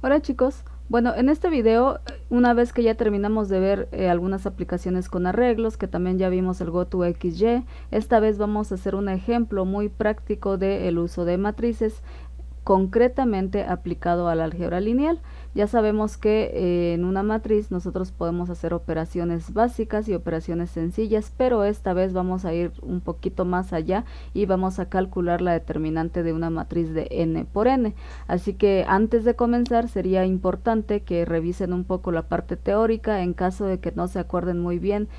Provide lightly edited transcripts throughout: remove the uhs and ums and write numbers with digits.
Hola chicos, bueno, en este video, una vez que ya terminamos de ver algunas aplicaciones con arreglos, que también ya vimos el GoToXY, esta vez vamos a hacer un ejemplo muy práctico del uso de matrices, concretamente aplicado al álgebra lineal. Ya sabemos que en una matriz nosotros podemos hacer operaciones básicas y operaciones sencillas, pero esta vez vamos a ir un poquito más allá y vamos a calcular la determinante de una matriz de n por n. Así que antes de comenzar sería importante que revisen un poco la parte teórica en caso de que no se acuerden muy bien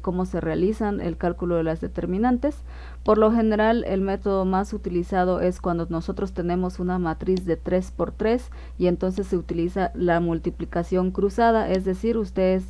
cómo se realizan el cálculo de las determinantes. Por lo general, el método más utilizado es cuando nosotros tenemos una matriz de 3 por 3 y entonces se utiliza la multiplicación cruzada, es decir, ustedes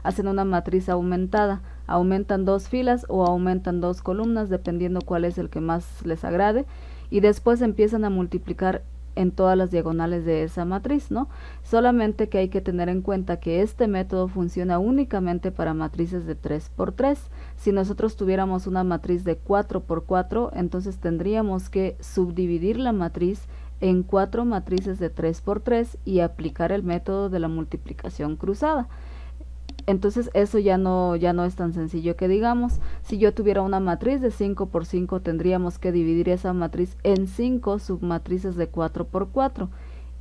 hacen una matriz aumentada, aumentan dos filas o aumentan dos columnas, dependiendo cuál es el que más les agrade, y después empiezan a multiplicar en todas las diagonales de esa matriz, ¿no? Solamente que hay que tener en cuenta que este método funciona únicamente para matrices de 3 por 3. Si nosotros tuviéramos una matriz de 4 por 4, entonces tendríamos que subdividir la matriz en 4 matrices de 3 por 3 y aplicar el método de la multiplicación cruzada. Entonces eso ya no es tan sencillo que digamos. Si yo tuviera una matriz de 5 por 5, tendríamos que dividir esa matriz en 5 submatrices de 4 por 4.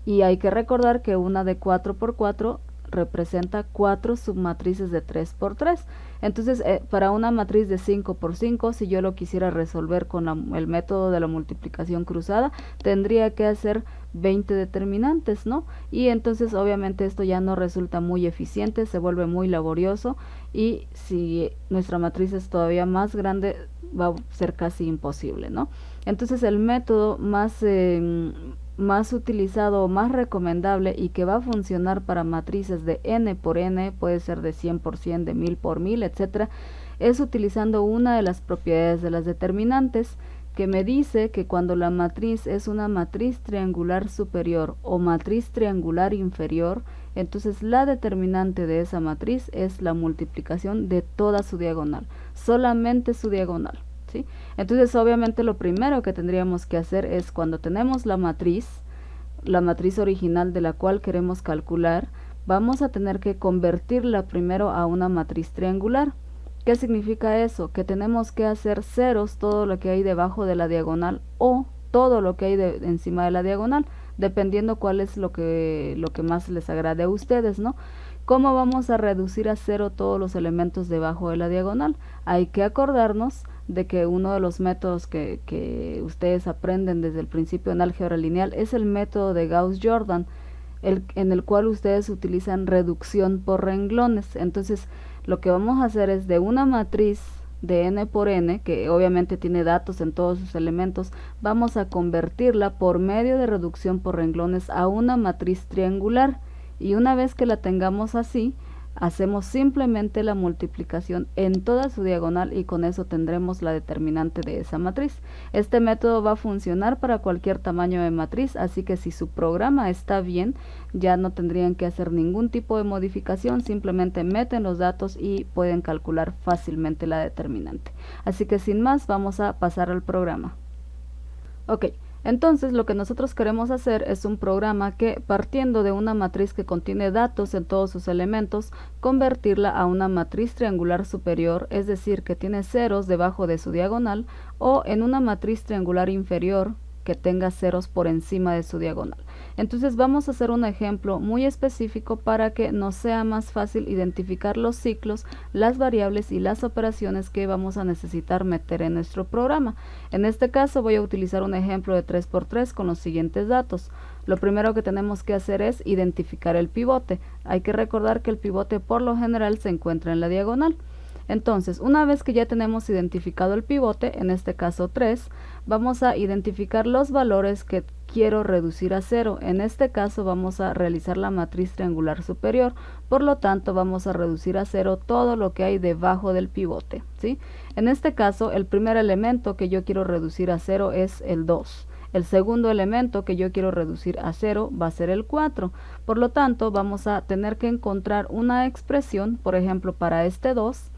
Y hay que recordar que una de 4 por 4 representa 4 submatrices de 3 por 3. Entonces, para una matriz de 5 por 5, si yo lo quisiera resolver con el método de la multiplicación cruzada, tendría que hacer 20 determinantes, ¿no? Y entonces obviamente esto ya no resulta muy eficiente, se vuelve muy laborioso, y si nuestra matriz es todavía más grande va a ser casi imposible, ¿no? Entonces el método más utilizado o más recomendable y que va a funcionar para matrices de n por n, puede ser de 100 por 100, de 1000 por 1000, etcétera, es utilizando una de las propiedades de las determinantes, que me dice que cuando la matriz es una matriz triangular superior o matriz triangular inferior, entonces la determinante de esa matriz es la multiplicación de toda su diagonal, solamente su diagonal, ¿sí? Entonces obviamente lo primero que tendríamos que hacer es, cuando tenemos la matriz original de la cual queremos calcular, vamos a tener que convertirla primero a una matriz triangular. ¿Qué significa eso? Que tenemos que hacer ceros todo lo que hay debajo de la diagonal o todo lo que hay encima de la diagonal, dependiendo cuál es lo que más les agrade a ustedes, ¿no? ¿Cómo vamos a reducir a cero todos los elementos debajo de la diagonal? Hay que acordarnos de que uno de los métodos que ustedes aprenden desde el principio en álgebra lineal es el método de Gauss-Jordan, en el cual ustedes utilizan reducción por renglones. Entonces, lo que vamos a hacer es, de una matriz de n por n, que obviamente tiene datos en todos sus elementos, vamos a convertirla por medio de reducción por renglones a una matriz triangular, y una vez que la tengamos así, hacemos simplemente la multiplicación en toda su diagonal y con eso tendremos la determinante de esa matriz. Este método va a funcionar para cualquier tamaño de matriz, así que si su programa está bien, ya no tendrían que hacer ningún tipo de modificación, simplemente meten los datos y pueden calcular fácilmente la determinante. Así que sin más, vamos a pasar al programa. Ok. Entonces lo que nosotros queremos hacer es un programa que, partiendo de una matriz que contiene datos en todos sus elementos, convertirla a una matriz triangular superior, es decir, que tiene ceros debajo de su diagonal, o en una matriz triangular inferior, que tenga ceros por encima de su diagonal. Entonces vamos a hacer un ejemplo muy específico para que nos sea más fácil identificar los ciclos, las variables y las operaciones que vamos a necesitar meter en nuestro programa. En este caso voy a utilizar un ejemplo de 3 por 3 con los siguientes datos. Lo primero que tenemos que hacer es identificar el pivote. Hay que recordar que el pivote por lo general se encuentra en la diagonal. Entonces, una vez que ya tenemos identificado el pivote, en este caso 3, vamos a identificar los valores que quiero reducir a 0. En este caso vamos a realizar la matriz triangular superior, por lo tanto vamos a reducir a 0 todo lo que hay debajo del pivote, ¿sí? En este caso, el primer elemento que yo quiero reducir a 0 es el 2. El segundo elemento que yo quiero reducir a 0 va a ser el 4. Por lo tanto, vamos a tener que encontrar una expresión, por ejemplo, para este 2,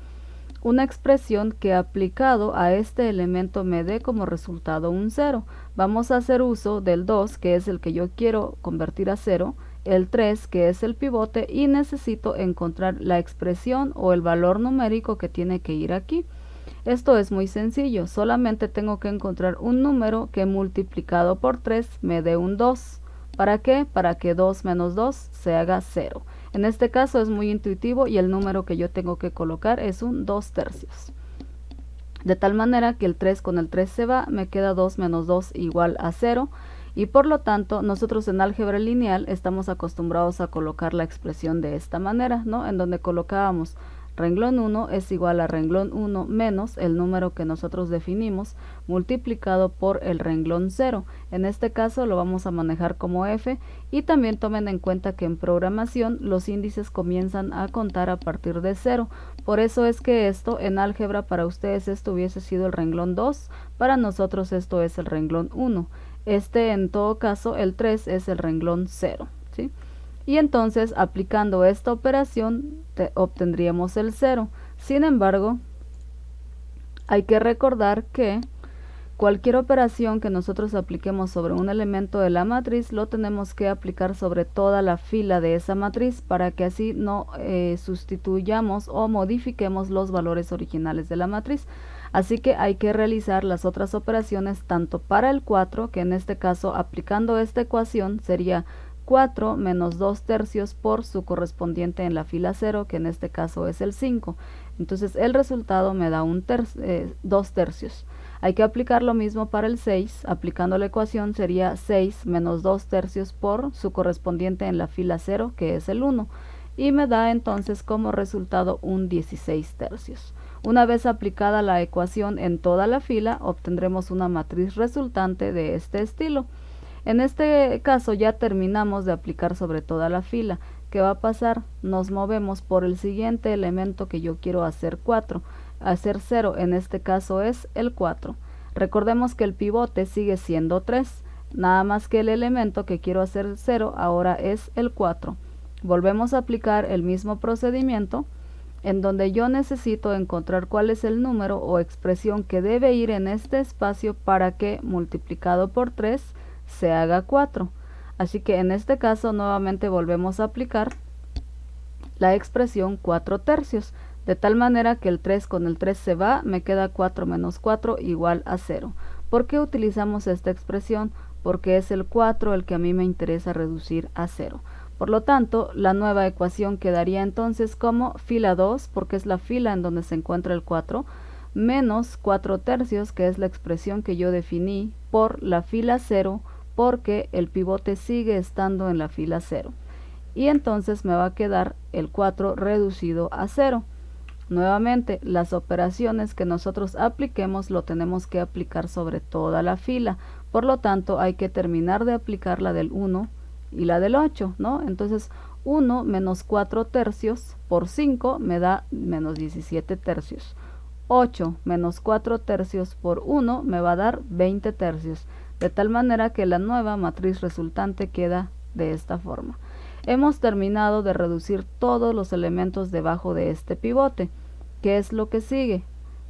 una expresión que aplicado a este elemento me dé como resultado un 0. Vamos a hacer uso del 2, que es el que yo quiero convertir a 0, el 3, que es el pivote, y necesito encontrar la expresión o el valor numérico que tiene que ir aquí. Esto es muy sencillo, solamente tengo que encontrar un número que multiplicado por 3 me dé un 2. ¿Para qué? Para que 2 menos 2 se haga 0. En este caso es muy intuitivo y el número que yo tengo que colocar es un 2/3. De tal manera que el 3 con el 3 se va, me queda 2 menos 2 igual a 0. Y por lo tanto, nosotros en álgebra lineal estamos acostumbrados a colocar la expresión de esta manera, ¿no? En donde colocábamos renglón 1 es igual a renglón 1 menos el número que nosotros definimos multiplicado por el renglón 0. En este caso lo vamos a manejar como f, y también tomen en cuenta que en programación los índices comienzan a contar a partir de 0. Por eso es que esto en álgebra para ustedes esto hubiese sido el renglón 2, para nosotros esto es el renglón 1. En todo caso el 3 es el renglón 0, ¿sí? Y entonces aplicando esta operación obtendríamos el 0. Sin embargo, hay que recordar que cualquier operación que nosotros apliquemos sobre un elemento de la matriz lo tenemos que aplicar sobre toda la fila de esa matriz para que así no sustituyamos o modifiquemos los valores originales de la matriz. Así que hay que realizar las otras operaciones tanto para el 4, que en este caso aplicando esta ecuación sería 4 menos 2/3 por su correspondiente en la fila 0, que en este caso es el 5. Entonces el resultado me da 2/3. Hay que aplicar lo mismo para el 6, aplicando la ecuación sería 6 menos 2/3 por su correspondiente en la fila 0, que es el 1. Y me da entonces como resultado un 16/3. Una vez aplicada la ecuación en toda la fila, obtendremos una matriz resultante de este estilo. En este caso ya terminamos de aplicar sobre toda la fila. ¿Qué va a pasar? Nos movemos por el siguiente elemento que yo quiero hacer 0, en este caso es el 4. Recordemos que el pivote sigue siendo 3, nada más que el elemento que quiero hacer 0 ahora es el 4. Volvemos a aplicar el mismo procedimiento, en donde yo necesito encontrar cuál es el número o expresión que debe ir en este espacio para que multiplicado por 3 se haga 4. Así que en este caso nuevamente volvemos a aplicar la expresión 4/3, de tal manera que el 3 con el 3 se va, me queda 4 menos 4 igual a 0. ¿Por qué utilizamos esta expresión? Porque es el 4 el que a mí me interesa reducir a 0. Por lo tanto, la nueva ecuación quedaría entonces como fila 2, porque es la fila en donde se encuentra el 4, menos 4/3, que es la expresión que yo definí, por la fila 0, porque el pivote sigue estando en la fila 0. Y entonces me va a quedar el 4 reducido a 0. Nuevamente, las operaciones que nosotros apliquemos lo tenemos que aplicar sobre toda la fila. Por lo tanto, hay que terminar de aplicar la del 1 y la del 8, ¿no? Entonces, 1 menos 4/3 por 5 me da menos 17/3. 8 menos 4/3 por 1 me va a dar 20/3. De tal manera que la nueva matriz resultante queda de esta forma. Hemos terminado de reducir todos los elementos debajo de este pivote. ¿Qué es lo que sigue?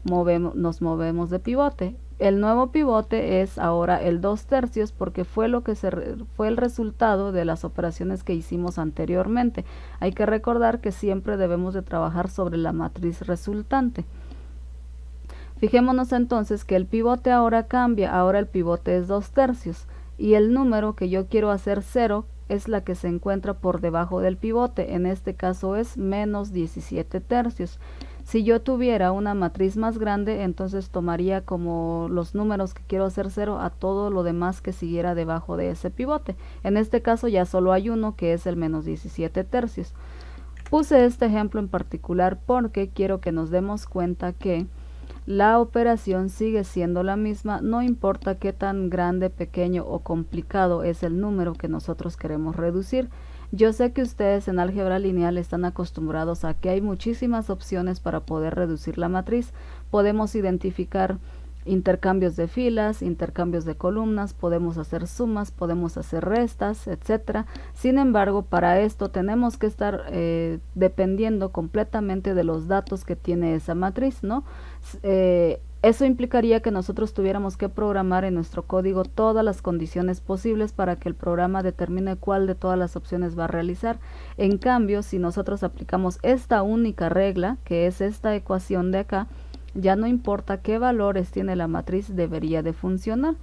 Nos movemos de pivote. El nuevo pivote es ahora el 2/3 porque fue el resultado de las operaciones que hicimos anteriormente. Hay que recordar que siempre debemos de trabajar sobre la matriz resultante. Fijémonos entonces que el pivote ahora cambia, ahora el pivote es 2/3 y el número que yo quiero hacer 0 es la que se encuentra por debajo del pivote, en este caso es menos 17/3. Si yo tuviera una matriz más grande, entonces tomaría como los números que quiero hacer 0 a todo lo demás que siguiera debajo de ese pivote. En este caso ya solo hay uno que es el menos 17/3. Puse este ejemplo en particular porque quiero que nos demos cuenta que la operación sigue siendo la misma, no importa qué tan grande, pequeño o complicado es el número que nosotros queremos reducir. Yo sé que ustedes en álgebra lineal están acostumbrados a que hay muchísimas opciones para poder reducir la matriz. Podemos identificar intercambios de filas, intercambios de columnas, podemos hacer sumas, podemos hacer restas, etcétera. Sin embargo, para esto tenemos que estar dependiendo completamente de los datos que tiene esa matriz, ¿no? Eso implicaría que nosotros tuviéramos que programar en nuestro código todas las condiciones posibles para que el programa determine cuál de todas las opciones va a realizar. En cambio, si nosotros aplicamos esta única regla, que es esta ecuación de acá, ya no importa qué valores tiene la matriz, debería de funcionar.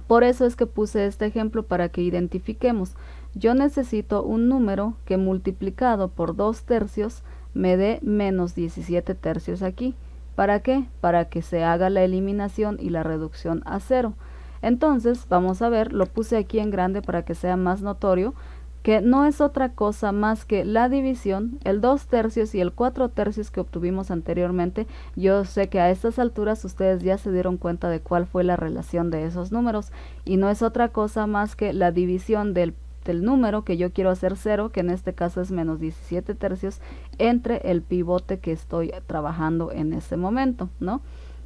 Por eso es que puse este ejemplo para que identifiquemos. Yo necesito un número que multiplicado por 2 tercios me dé menos 17 tercios aquí. ¿Para qué? Para que se haga la eliminación y la reducción a 0. Entonces, vamos a ver, lo puse aquí en grande para que sea más notorio, que no es otra cosa más que la división, el 2 tercios y el 4 tercios que obtuvimos anteriormente. Yo sé que a estas alturas ustedes ya se dieron cuenta de cuál fue la relación de esos números, y no es otra cosa más que la división del número que yo quiero hacer 0, que en este caso es menos 17 tercios, entre el pivote que estoy trabajando en ese momento, ¿no?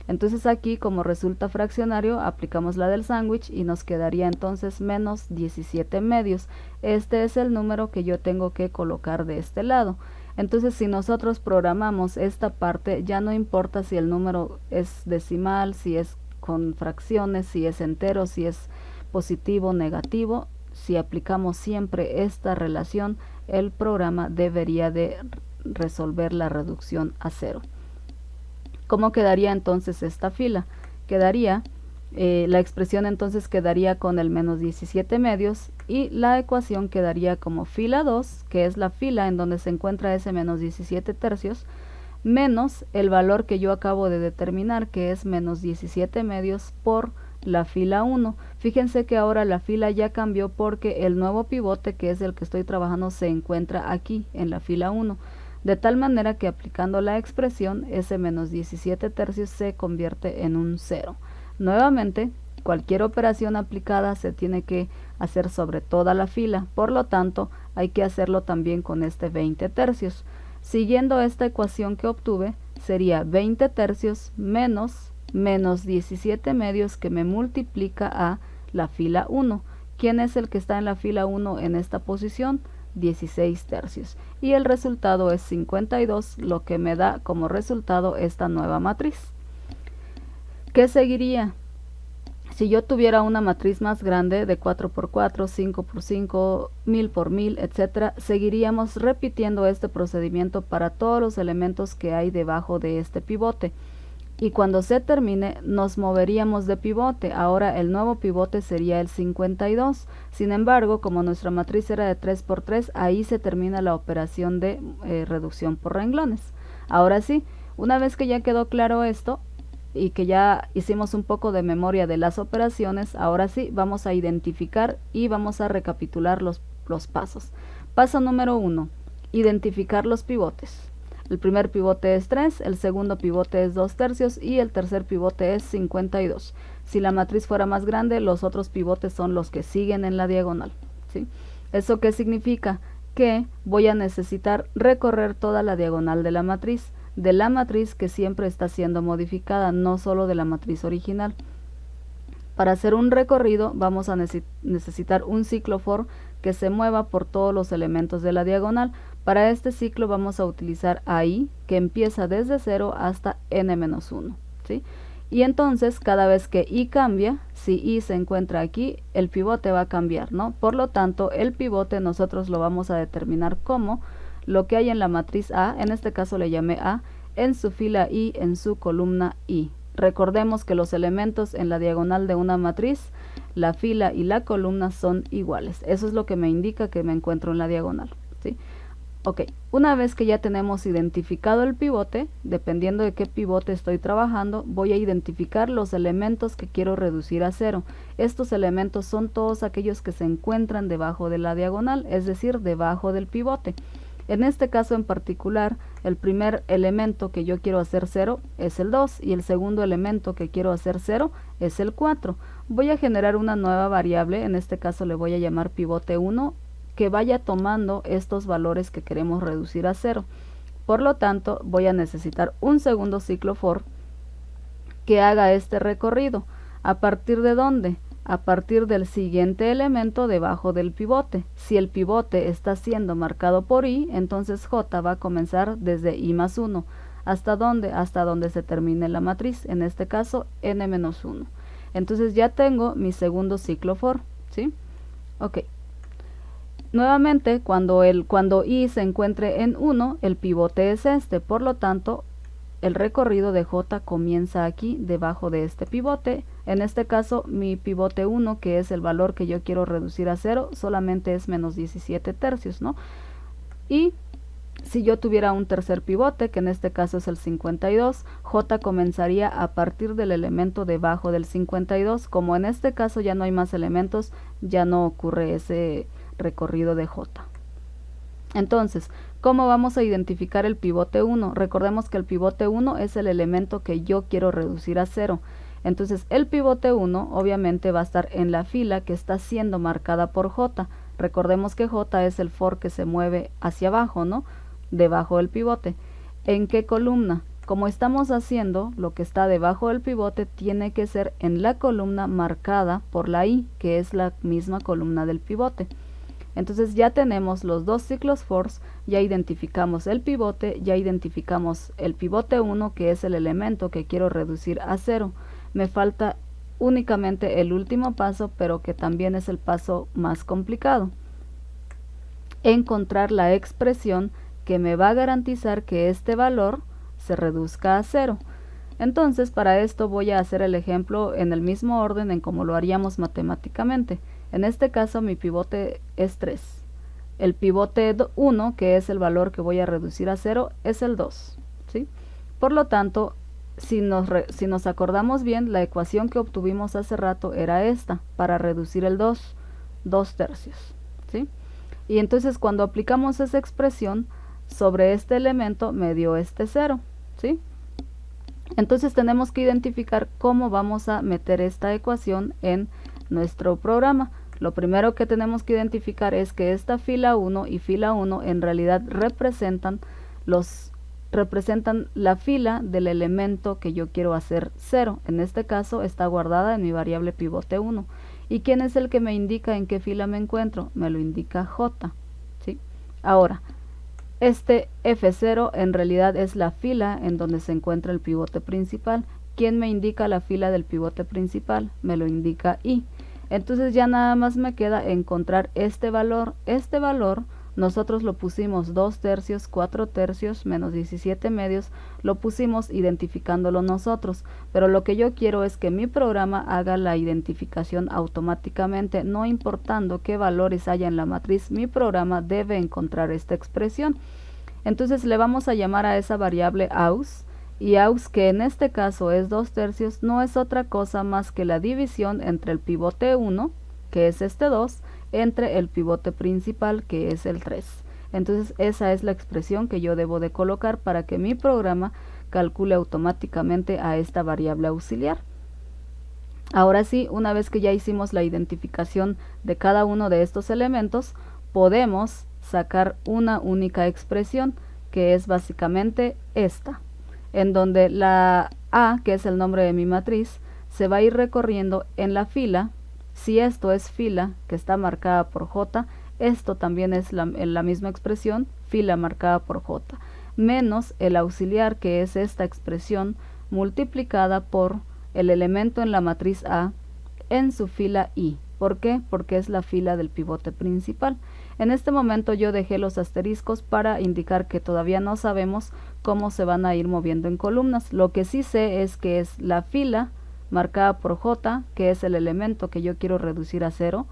Entonces aquí, como resulta fraccionario, aplicamos la del sándwich y nos quedaría entonces menos 17 medios. Este es el número que yo tengo que colocar de este lado. Entonces, si nosotros programamos esta parte, ya no importa si el número es decimal, si es con fracciones, si es entero, si es positivo o negativo. Si aplicamos siempre esta relación, el programa debería de resolver la reducción a 0. ¿Cómo quedaría entonces esta fila? Quedaría, la expresión entonces quedaría con el menos 17 medios, y la ecuación quedaría como fila 2, que es la fila en donde se encuentra ese menos 17 tercios, menos el valor que yo acabo de determinar, que es menos 17 medios por la fila 1. Fíjense que ahora la fila ya cambió porque el nuevo pivote, que es el que estoy trabajando, se encuentra aquí en la fila 1. De tal manera que aplicando la expresión, ese menos 17 tercios se convierte en un 0. Nuevamente, cualquier operación aplicada se tiene que hacer sobre toda la fila, por lo tanto, hay que hacerlo también con este 20 tercios. Siguiendo esta ecuación que obtuve, sería 20 tercios menos 17 medios, que me multiplica a la fila 1. ¿Quién es el que está en la fila 1 en esta posición? 16 tercios. Y el resultado es 52, lo que me da como resultado esta nueva matriz. ¿Qué seguiría? Si yo tuviera una matriz más grande de 4×4, 5×5, 1000×1000, etc., seguiríamos repitiendo este procedimiento para todos los elementos que hay debajo de este pivote. Y cuando se termine, nos moveríamos de pivote. Ahora el nuevo pivote sería el 52. Sin embargo, como nuestra matriz era de 3×3, ahí se termina la operación de reducción por renglones. Ahora sí, una vez que ya quedó claro esto, y que ya hicimos un poco de memoria de las operaciones, ahora sí vamos a identificar y vamos a recapitular los pasos. Paso número 1, identificar los pivotes. El primer pivote es 3, el segundo pivote es 2 tercios y el tercer pivote es 52. Si la matriz fuera más grande, los otros pivotes son los que siguen en la diagonal, ¿sí? ¿Eso qué significa? Que voy a necesitar recorrer toda la diagonal de la matriz que siempre está siendo modificada, no solo de la matriz original. Para hacer un recorrido vamos a necesitar un ciclo for que se mueva por todos los elementos de la diagonal. Para este ciclo vamos a utilizar a i, que empieza desde 0 hasta n-1, ¿sí? Y entonces cada vez que i cambia, si i se encuentra aquí, el pivote va a cambiar, ¿no? Por lo tanto, el pivote nosotros lo vamos a determinar como lo que hay en la matriz A, en este caso le llamé A, en su fila i, en su columna i. Recordemos que los elementos en la diagonal de una matriz, la fila y la columna son iguales. Eso es lo que me indica que me encuentro en la diagonal, ¿sí? Ok, una vez que ya tenemos identificado el pivote, dependiendo de qué pivote estoy trabajando, voy a identificar los elementos que quiero reducir a 0. Estos elementos son todos aquellos que se encuentran debajo de la diagonal, es decir, debajo del pivote. En este caso en particular, el primer elemento que yo quiero hacer 0 es el 2 y el segundo elemento que quiero hacer 0 es el 4. Voy a generar una nueva variable, en este caso le voy a llamar pivote 1, que vaya tomando estos valores que queremos reducir a 0. Por lo tanto, voy a necesitar un segundo ciclo for que haga este recorrido. ¿A partir de dónde? A partir del siguiente elemento debajo del pivote. Si el pivote está siendo marcado por I, entonces J va a comenzar desde I más 1. ¿Hasta dónde? Hasta donde se termine la matriz, en este caso n-1. Entonces ya tengo mi segundo ciclo for, ¿sí? Ok. Nuevamente, cuando I se encuentre en 1, el pivote es este, por lo tanto, el recorrido de J comienza aquí, debajo de este pivote. En este caso, mi pivote 1, que es el valor que yo quiero reducir a 0, solamente es menos 17 tercios, ¿no? Y si yo tuviera un tercer pivote, que en este caso es el 52, J comenzaría a partir del elemento debajo del 52. Como en este caso ya no hay más elementos, ya no ocurre ese recorrido de J. Entonces, ¿cómo vamos a identificar el pivote 1? Recordemos que el pivote 1 es el elemento que yo quiero reducir a 0. Entonces, el pivote 1 obviamente va a estar en la fila que está siendo marcada por J. Recordemos que J es el for que se mueve hacia abajo, ¿no? Debajo del pivote. ¿En qué columna? Como estamos haciendo, lo que está debajo del pivote tiene que ser en la columna marcada por la I, que es la misma columna del pivote. Entonces ya tenemos los dos ciclos for, ya identificamos el pivote, ya identificamos el pivote 1, que es el elemento que quiero reducir a 0. Me falta únicamente el último paso, pero que también es el paso más complicado. Encontrar la expresión que me va a garantizar que este valor se reduzca a 0. Entonces, para esto voy a hacer el ejemplo en el mismo orden en como lo haríamos matemáticamente. En este caso mi pivote es 3. El pivote 1, que es el valor que voy a reducir a 0, es el 2, ¿sí? Por lo tanto, si nos acordamos bien, la ecuación que obtuvimos hace rato era esta, para reducir el 2 tercios, ¿sí? Y entonces cuando aplicamos esa expresión sobre este elemento me dio este 0, ¿sí? Entonces tenemos que identificar cómo vamos a meter esta ecuación en nuestro programa. Lo primero que tenemos que identificar es que esta fila 1 y fila 1 en realidad representan la fila del elemento que yo quiero hacer 0. En este caso está guardada en mi variable pivote 1. ¿Y quién es el que me indica en qué fila me encuentro? Me lo indica J, ¿sí? Ahora, este F0 en realidad es la fila en donde se encuentra el pivote principal. ¿Quién me indica la fila del pivote principal? Me lo indica I. Entonces ya nada más me queda encontrar este valor. Este valor nosotros lo pusimos 2 tercios, 4 tercios, menos 17 medios, lo pusimos identificándolo nosotros. Pero lo que yo quiero es que mi programa haga la identificación automáticamente, no importando qué valores haya en la matriz, mi programa debe encontrar esta expresión. Entonces le vamos a llamar a esa variable aus, y aus, que en este caso es 2 tercios, no es otra cosa más que la división entre el pivote 1, que es este 2, entre el pivote principal, que es el 3. Entonces esa es la expresión que yo debo de colocar para que mi programa calcule automáticamente a esta variable auxiliar. Ahora sí, una vez que ya hicimos la identificación de cada uno de estos elementos, podemos sacar una única expresión, que es básicamente esta, en donde la A, que es el nombre de mi matriz, se va a ir recorriendo en la fila. Si esto es fila que está marcada por J, esto también es la misma expresión, fila marcada por J, menos el auxiliar, que es esta expresión multiplicada por el elemento en la matriz A en su fila I. ¿Por qué? Porque es la fila del pivote principal. En este momento yo dejé los asteriscos para indicar que todavía no sabemos cómo se van a ir moviendo en columnas. Lo que sí sé es que es la fila marcada por J, que es el elemento que yo quiero reducir a 0,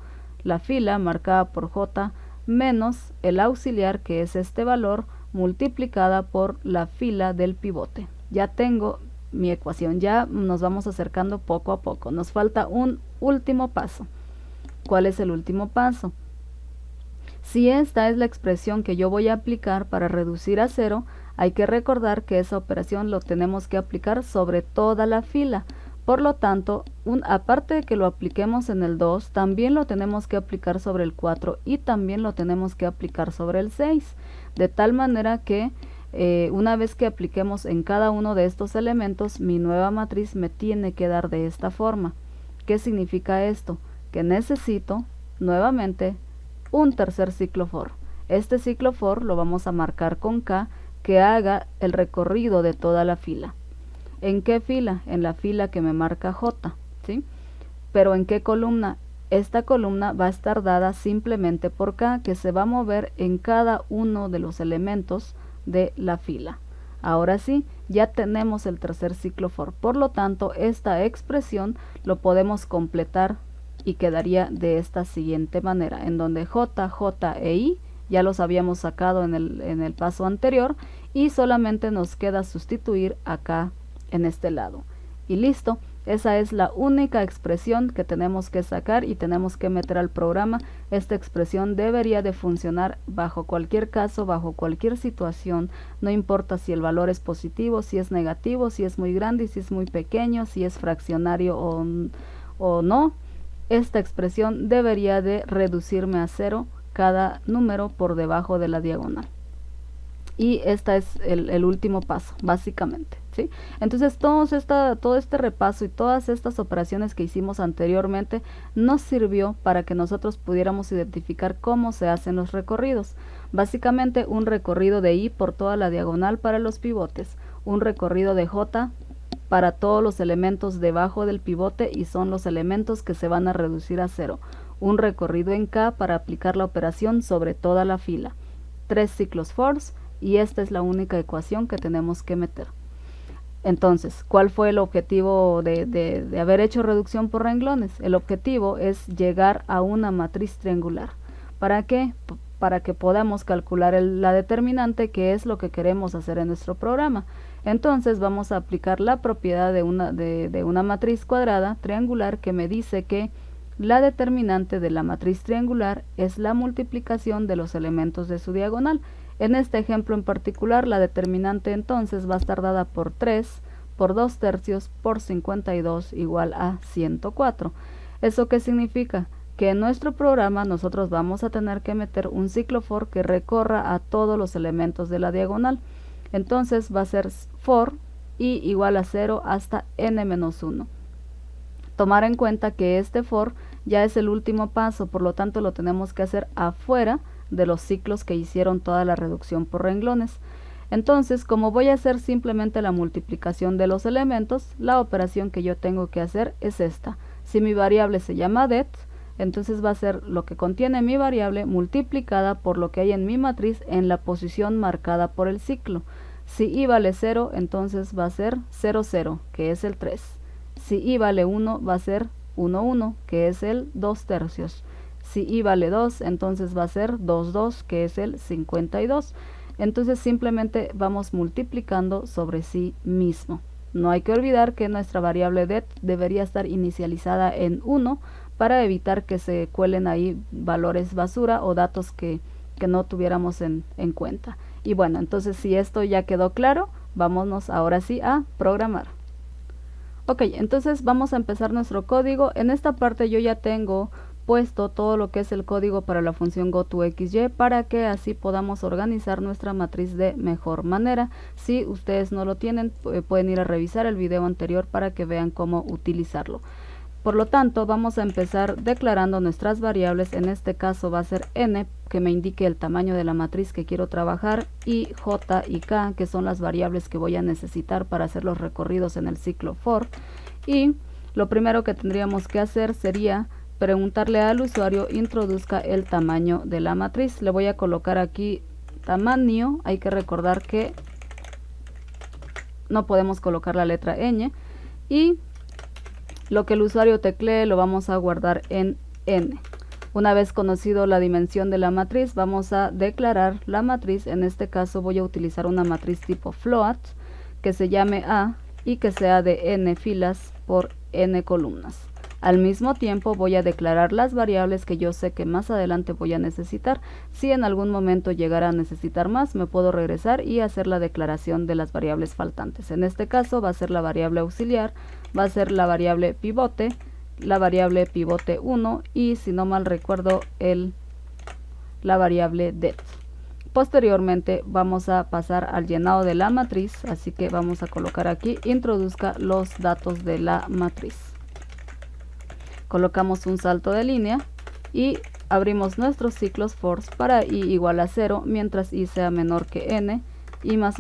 la fila marcada por J menos el auxiliar, que es este valor, multiplicada por la fila del pivote. Ya tengo mi ecuación, ya nos vamos acercando poco a poco. Nos falta un último paso. ¿Cuál es el último paso? Si esta es la expresión que yo voy a aplicar para reducir a 0, hay que recordar que esa operación lo tenemos que aplicar sobre toda la fila. Por lo tanto, aparte de que lo apliquemos en el 2, también lo tenemos que aplicar sobre el 4 y también lo tenemos que aplicar sobre el 6. De tal manera que Una vez que apliquemos en cada uno de estos elementos, mi nueva matriz me tiene que dar de esta forma. ¿Qué significa esto? Que necesito nuevamente un tercer ciclo for. Este ciclo for lo vamos a marcar con K, que haga el recorrido de toda la fila. ¿En qué fila? En la fila que me marca J, ¿sí? Pero ¿en qué columna? Esta columna va a estar dada simplemente por K, que se va a mover en cada uno de los elementos de la fila. Ahora sí, ya tenemos el tercer ciclo for. Por lo tanto, esta expresión lo podemos completar y quedaría de esta siguiente manera, en donde J, J e I ya los habíamos sacado en el paso anterior y solamente nos queda sustituir acá en este lado. Y listo. Esa es la única expresión que tenemos que sacar y tenemos que meter al programa. Esta expresión debería de funcionar bajo cualquier caso, bajo cualquier situación. No importa si el valor es positivo, si es negativo, si es muy grande, si es muy pequeño, si es fraccionario o no. Esta expresión debería de reducirme a 0 cada número por debajo de la diagonal. Y este es el último paso, básicamente, ¿sí? Entonces todo este repaso y todas estas operaciones que hicimos anteriormente nos sirvió para que nosotros pudiéramos identificar cómo se hacen los recorridos. Básicamente un recorrido de I por toda la diagonal para los pivotes, un recorrido de J para todos los elementos debajo del pivote y son los elementos que se van a reducir a 0. Un recorrido en K para aplicar la operación sobre toda la fila. 3 ciclos fors. Y esta es la única ecuación que tenemos que meter. Entonces, ¿cuál fue el objetivo de haber hecho reducción por renglones? El objetivo es llegar a una matriz triangular. ¿Para qué? Para que podamos calcular la determinante, que es lo que queremos hacer en nuestro programa. Entonces vamos a aplicar la propiedad de una matriz cuadrada triangular que me dice que la determinante de la matriz triangular es la multiplicación de los elementos de su diagonal. En este ejemplo en particular, la determinante entonces va a estar dada por 3, por 2 tercios, por 52 igual a 104. ¿Eso qué significa? Que en nuestro programa nosotros vamos a tener que meter un ciclo for que recorra a todos los elementos de la diagonal. Entonces va a ser for i igual a 0 hasta n-1. Tomar en cuenta que este for ya es el último paso, por lo tanto lo tenemos que hacer afuera de los ciclos que hicieron toda la reducción por renglones. Entonces, como voy a hacer simplemente la multiplicación de los elementos, la operación que yo tengo que hacer es esta. Si mi variable se llama det, entonces va a ser lo que contiene mi variable multiplicada por lo que hay en mi matriz en la posición marcada por el ciclo. Si i vale 0, entonces va a ser 0, 0, que es el 3. Si i vale 1, va a ser 1, 1, que es el 2 tercios. Si i vale 2, entonces va a ser 2, 2, que es el 52. Entonces simplemente vamos multiplicando sobre sí mismo. No hay que olvidar que nuestra variable det debería estar inicializada en 1 para evitar que se cuelen ahí valores basura o datos que no tuviéramos en cuenta. Y bueno, entonces si esto ya quedó claro, vámonos ahora sí a programar. Ok, entonces vamos a empezar nuestro código. En esta parte yo ya tengo puesto todo lo que es el código para la función goToXY para que así podamos organizar nuestra matriz de mejor manera. Si ustedes no lo tienen, pueden ir a revisar el video anterior para que vean cómo utilizarlo. Por lo tanto, vamos a empezar declarando nuestras variables. En este caso va a ser n, que me indique el tamaño de la matriz que quiero trabajar, y j y k, que son las variables que voy a necesitar para hacer los recorridos en el ciclo for. Y lo primero que tendríamos que hacer sería preguntarle al usuario introduzca el tamaño de la matriz. Le voy a colocar aquí tamaño. Hay que recordar que no podemos colocar la letra ñ, y lo que el usuario teclee lo vamos a guardar en n. Una vez conocido la dimensión de la matriz, vamos a declarar la matriz. En este caso voy a utilizar una matriz tipo float que se llame A y que sea de n filas por n columnas. Al mismo tiempo voy a declarar las variables que yo sé que más adelante voy a necesitar. Si en algún momento llegara a necesitar más, me puedo regresar y hacer la declaración de las variables faltantes. En este caso va a ser la variable auxiliar, va a ser la variable pivote 1 y, si no mal recuerdo, la variable det. Posteriormente vamos a pasar al llenado de la matriz, así que vamos a colocar aquí, introduzca los datos de la matriz. Colocamos un salto de línea y abrimos nuestros ciclos for para i igual a 0, mientras i sea menor que n, y más.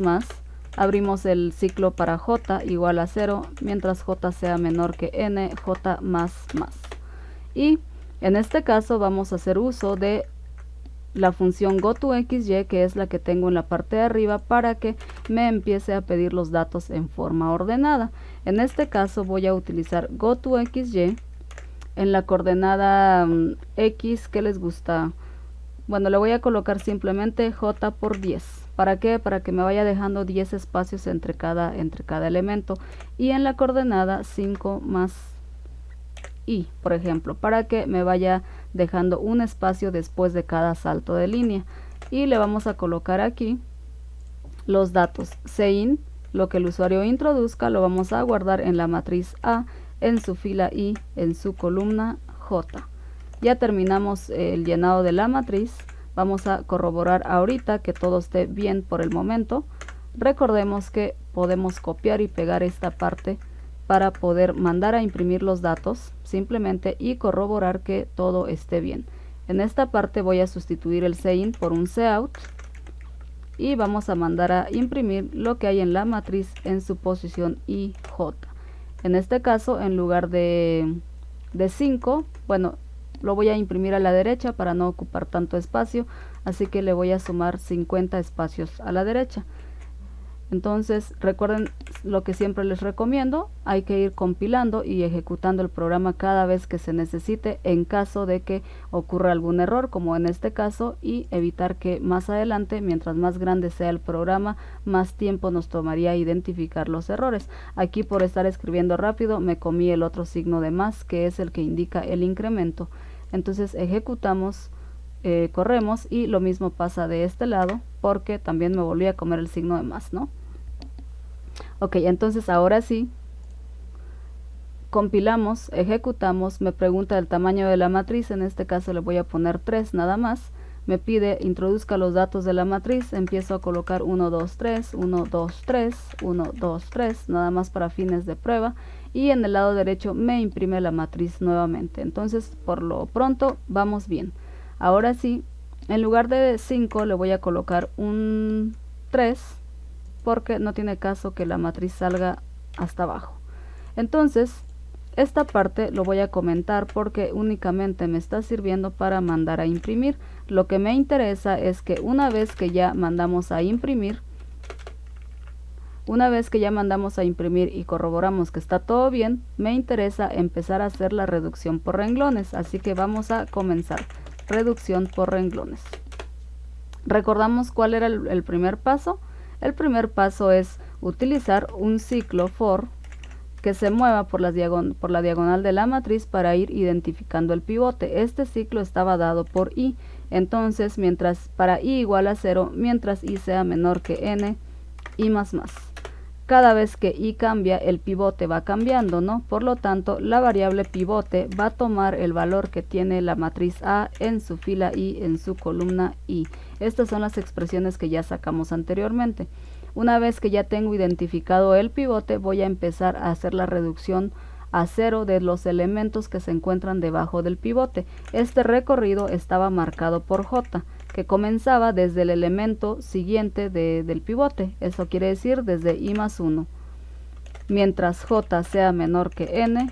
Abrimos el ciclo para j igual a 0, mientras j sea menor que n, j más. Y en este caso vamos a hacer uso de la función goToXY, que es la que tengo en la parte de arriba, para que me empiece a pedir los datos en forma ordenada. En este caso voy a utilizar goToXY en la coordenada x, que les gusta. Bueno, le voy a colocar simplemente j por 10. ¿Para qué? Para que me vaya dejando 10 espacios entre cada elemento. Y en la coordenada 5 más i, por ejemplo, para que me vaya dejando un espacio después de cada salto de línea. Y le vamos a colocar aquí los datos cin, lo que el usuario introduzca lo vamos a guardar en la matriz A, en su fila i, en su columna j. Ya terminamos el llenado de la matriz. Vamos a corroborar ahorita que todo esté bien por el momento. Recordemos que podemos copiar y pegar esta parte para poder mandar a imprimir los datos simplemente y corroborar que todo esté bien. En esta parte voy a sustituir el cin por un cout y vamos a mandar a imprimir lo que hay en la matriz en su posición i, j. En este caso, en lugar de 5, bueno, lo voy a imprimir a la derecha para no ocupar tanto espacio, así que le voy a sumar 50 espacios a la derecha. Entonces, recuerden lo que siempre les recomiendo, hay que ir compilando y ejecutando el programa cada vez que se necesite en caso de que ocurra algún error, como en este caso, y evitar que más adelante, mientras más grande sea el programa, más tiempo nos tomaría identificar los errores. Aquí, por estar escribiendo rápido, me comí el otro signo de más, que es el que indica el incremento. Entonces ejecutamos, corremos, y lo mismo pasa de este lado, porque también me volví a comer el signo de más, ¿no? Ok, entonces ahora sí, compilamos, ejecutamos, me pregunta el tamaño de la matriz, en este caso le voy a poner 3 nada más, me pide introduzca los datos de la matriz, empiezo a colocar 1, 2, 3, 1, 2, 3, 1, 2, 3, nada más para fines de prueba, y en el lado derecho me imprime la matriz nuevamente. Entonces, por lo pronto, vamos bien. Ahora sí, en lugar de 5 le voy a colocar un 3, porque no tiene caso que la matriz salga hasta abajo. Entonces, esta parte lo voy a comentar porque únicamente me está sirviendo para mandar a imprimir. Lo que me interesa es que una vez que ya mandamos a imprimir, y corroboramos que está todo bien, me interesa empezar a hacer la reducción por renglones. Así que vamos a comenzar. Reducción por renglones. ¿Recordamos cuál era el primer paso? El primer paso es utilizar un ciclo for que se mueva por la diagonal de la matriz para ir identificando el pivote. Este ciclo estaba dado por i, entonces para i igual a 0, mientras i sea menor que n, i más. Cada vez que i cambia, el pivote va cambiando, ¿no? Por lo tanto, la variable pivote va a tomar el valor que tiene la matriz A en su fila i, en su columna i. Estas son las expresiones que ya sacamos anteriormente. Una vez que ya tengo identificado el pivote, voy a empezar a hacer la reducción a 0 de los elementos que se encuentran debajo del pivote. Este recorrido estaba marcado por j, que comenzaba desde el elemento siguiente del pivote. Eso quiere decir desde i más 1. Mientras j sea menor que n,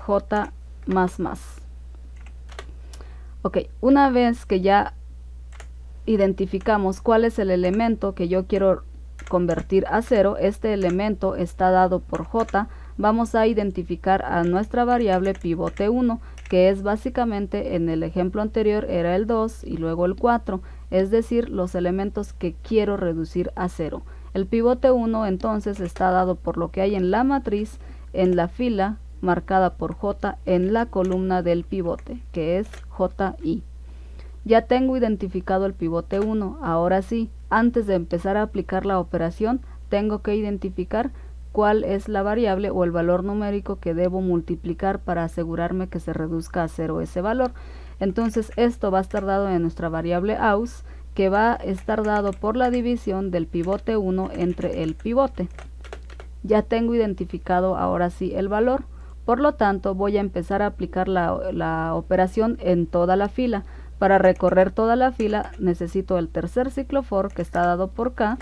j más. Ok, una vez que ya identificamos cuál es el elemento que yo quiero convertir a 0, este elemento está dado por j, vamos a identificar a nuestra variable pivote 1, que es básicamente, en el ejemplo anterior era el 2 y luego el 4, es decir, los elementos que quiero reducir a 0. El pivote 1 entonces está dado por lo que hay en la matriz, en la fila marcada por j, en la columna del pivote, que es ji. Ya tengo identificado el pivote 1, ahora sí, antes de empezar a aplicar la operación, tengo que identificar cuál es la variable o el valor numérico que debo multiplicar para asegurarme que se reduzca a 0 ese valor. Entonces esto va a estar dado en nuestra variable aus, que va a estar dado por la división del pivote 1 entre el pivote. Ya tengo identificado ahora sí el valor, por lo tanto voy a empezar a aplicar la operación en toda la fila. Para recorrer toda la fila necesito el tercer ciclo for, que está dado por k,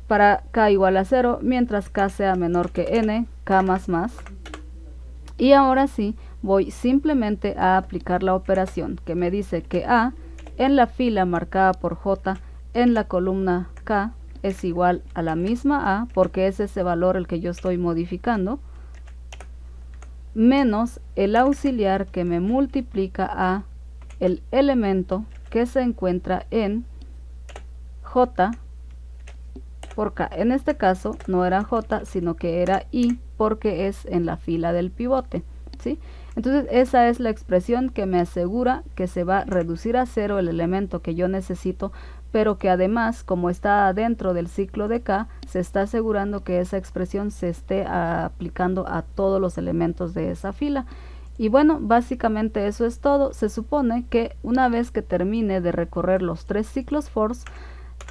para k igual a 0, mientras k sea menor que n, k más más. Y ahora sí, voy simplemente a aplicar la operación que me dice que a en la fila marcada por j en la columna k es igual a la misma a, porque es ese valor el que yo estoy modificando, menos el auxiliar que me multiplica a el elemento que se encuentra en j por k. En este caso no era j, sino que era i, porque es en la fila del pivote, ¿sí? Entonces esa es la expresión que me asegura que se va a reducir a 0 el elemento que yo necesito, pero que además, como está dentro del ciclo de k, se está asegurando que esa expresión se esté aplicando a todos los elementos de esa fila. Y bueno, básicamente eso es todo. Se supone que una vez que termine de recorrer los 3 ciclos for,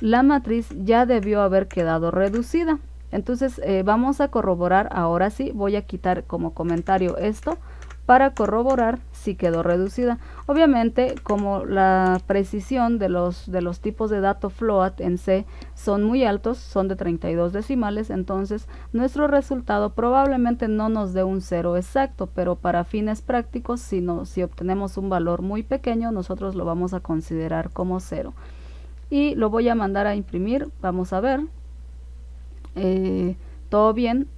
la matriz ya debió haber quedado reducida. Entonces vamos a corroborar. Ahora sí, voy a quitar como comentario esto para corroborar si quedó reducida. Obviamente, como la precisión de los tipos de dato float en C son muy altos, son de 32 decimales, entonces nuestro resultado probablemente no nos dé un 0 exacto, pero para fines prácticos, si obtenemos un valor muy pequeño, nosotros lo vamos a considerar como 0. Y lo voy a mandar a imprimir. Vamos a ver. Todo bien,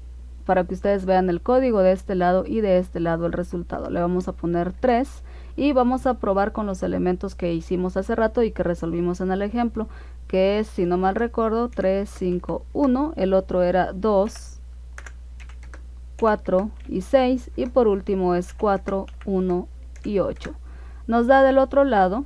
para que ustedes vean el código de este lado y de este lado el resultado. Le vamos a poner 3 y vamos a probar con los elementos que hicimos hace rato y que resolvimos en el ejemplo, que es, si no mal recuerdo, 3, 5, 1, el otro era 2, 4 y 6, y por último es 4, 1 y 8. Nos da del otro lado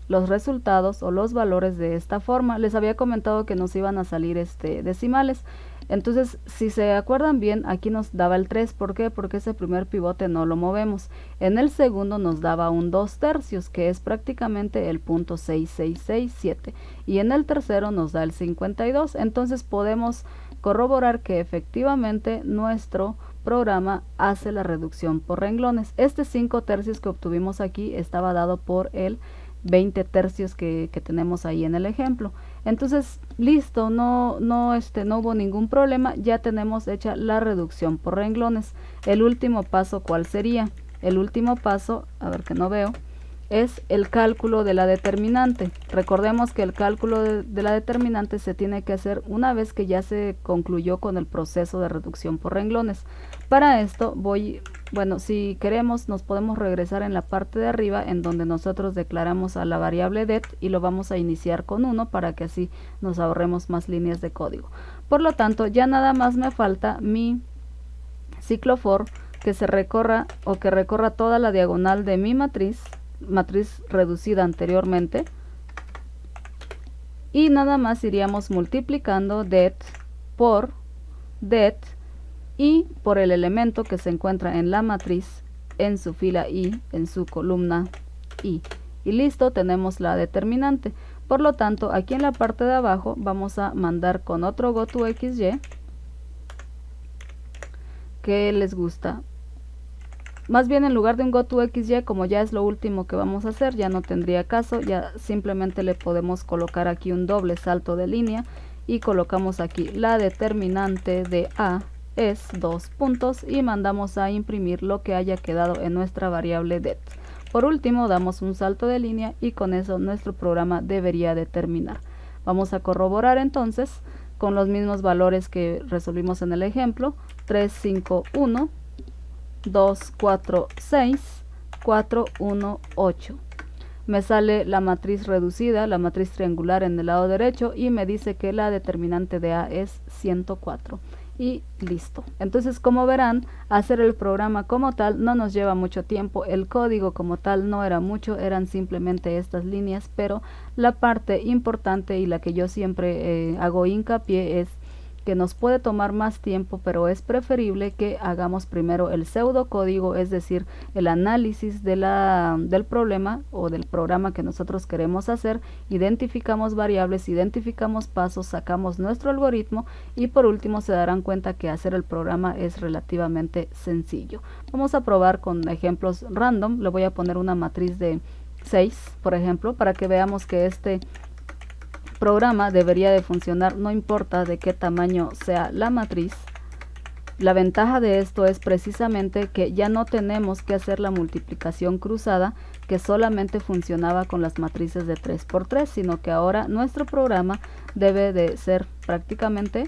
los resultados o los valores de esta forma. Les había comentado que nos iban a salir decimales. Entonces, si se acuerdan bien, aquí nos daba el 3. ¿Por qué? Porque ese primer pivote no lo movemos. En el segundo nos daba un 2/3, que es prácticamente el punto 6667. Y en el tercero nos da el 52. Entonces podemos corroborar que efectivamente nuestro programa hace la reducción por renglones. Este 5/3 que obtuvimos aquí estaba dado por el 20/3 que tenemos ahí en el ejemplo. Entonces, listo, no hubo ningún problema, ya tenemos hecha la reducción por renglones. El último paso, ¿cuál sería? El último paso, a ver que no veo, es el cálculo de la determinante. Recordemos que el cálculo de la determinante se tiene que hacer una vez que ya se concluyó con el proceso de reducción por renglones. Para esto bueno, si queremos nos podemos regresar en la parte de arriba en donde nosotros declaramos a la variable det y lo vamos a iniciar con 1 para que así nos ahorremos más líneas de código. Por lo tanto, ya nada más me falta mi ciclo for que recorra toda la diagonal de mi matriz reducida anteriormente, y nada más iríamos multiplicando det por det y por el elemento que se encuentra en la matriz en su fila i, en su columna i, y listo, tenemos la determinante. Por lo tanto, aquí en la parte de abajo vamos a mandar con otro goToXY que les gusta. Más bien, en lugar de un goToXY, como ya es lo último que vamos a hacer, ya no tendría caso, ya simplemente le podemos colocar aquí un doble salto de línea y colocamos aquí la determinante de a es 2 puntos y mandamos a imprimir lo que haya quedado en nuestra variable det. Por último, damos un salto de línea y con eso nuestro programa debería de terminar. Vamos a corroborar entonces con los mismos valores que resolvimos en el ejemplo: 3, 5, 1, 2, 4, 6, 4, 1, 8. Me sale la matriz reducida, la matriz triangular en el lado derecho, y me dice que la determinante de A es 104. Y listo. Entonces, como verán, hacer el programa como tal no nos lleva mucho tiempo. El código como tal no era mucho, eran simplemente estas líneas, pero la parte importante y la que yo siempre hago hincapié es que nos puede tomar más tiempo, pero es preferible que hagamos primero el pseudocódigo, es decir, el análisis de del problema o del programa que nosotros queremos hacer, identificamos variables, identificamos pasos, sacamos nuestro algoritmo y por último se darán cuenta que hacer el programa es relativamente sencillo. Vamos a probar con ejemplos random. Le voy a poner una matriz de 6, por ejemplo, para que veamos que este programa debería de funcionar no importa de qué tamaño sea la matriz. La ventaja de esto es precisamente que ya no tenemos que hacer la multiplicación cruzada que solamente funcionaba con las matrices de 3×3, sino que ahora nuestro programa debe de ser prácticamente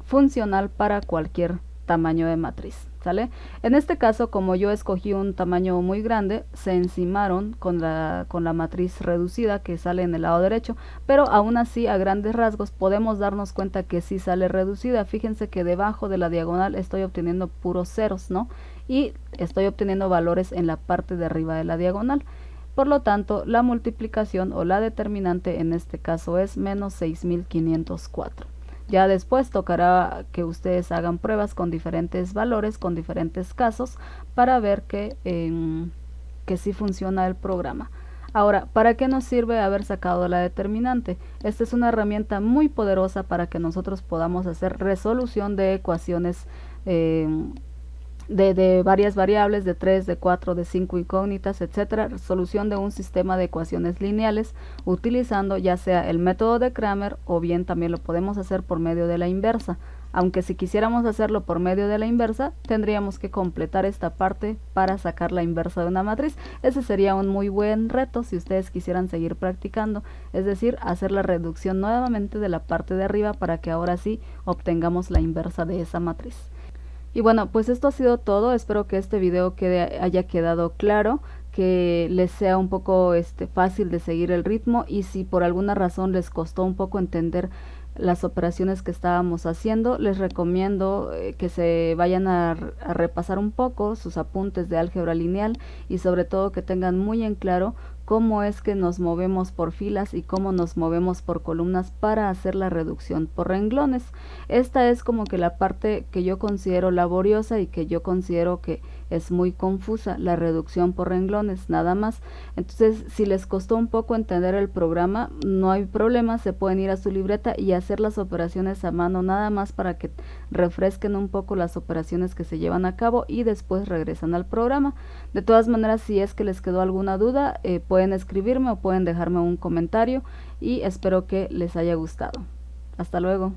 funcional para cualquier tamaño de matriz, ¿sale? En este caso, como yo escogí un tamaño muy grande, se encimaron con la matriz reducida que sale en el lado derecho, pero aún así a grandes rasgos podemos darnos cuenta que sí sale reducida. Fíjense que debajo de la diagonal estoy obteniendo puros ceros, ¿no? Y estoy obteniendo valores en la parte de arriba de la diagonal. Por lo tanto, la multiplicación o la determinante en este caso es menos 6504. Ya después tocará que ustedes hagan pruebas con diferentes valores, con diferentes casos, para ver que sí funciona el programa. Ahora, ¿para qué nos sirve haber sacado la determinante? Esta es una herramienta muy poderosa para que nosotros podamos hacer resolución de ecuaciones de varias variables, de 3, de 4, de 5 incógnitas, etcétera, solución de un sistema de ecuaciones lineales utilizando ya sea el método de Cramer o bien también lo podemos hacer por medio de la inversa. Aunque si quisiéramos hacerlo por medio de la inversa, tendríamos que completar esta parte para sacar la inversa de una matriz. Ese sería un muy buen reto si ustedes quisieran seguir practicando, es decir, hacer la reducción nuevamente de la parte de arriba para que ahora sí obtengamos la inversa de esa matriz. Y bueno, pues esto ha sido todo. Espero que este video haya quedado claro, que les sea un poco fácil de seguir el ritmo, y si por alguna razón les costó un poco entender las operaciones que estábamos haciendo, les recomiendo que se vayan a repasar un poco sus apuntes de álgebra lineal y sobre todo que tengan muy en claro cómo es que nos movemos por filas y cómo nos movemos por columnas para hacer la reducción por renglones. Esta es como que la parte que yo considero laboriosa y que yo considero que es muy confusa, la reducción por renglones, nada más. Entonces, si les costó un poco entender el programa, no hay problema, se pueden ir a su libreta y hacer las operaciones a mano, nada más para que refresquen un poco las operaciones que se llevan a cabo y después regresan al programa. De todas maneras, si es que les quedó alguna duda, pueden escribirme o pueden dejarme un comentario y espero que les haya gustado. Hasta luego.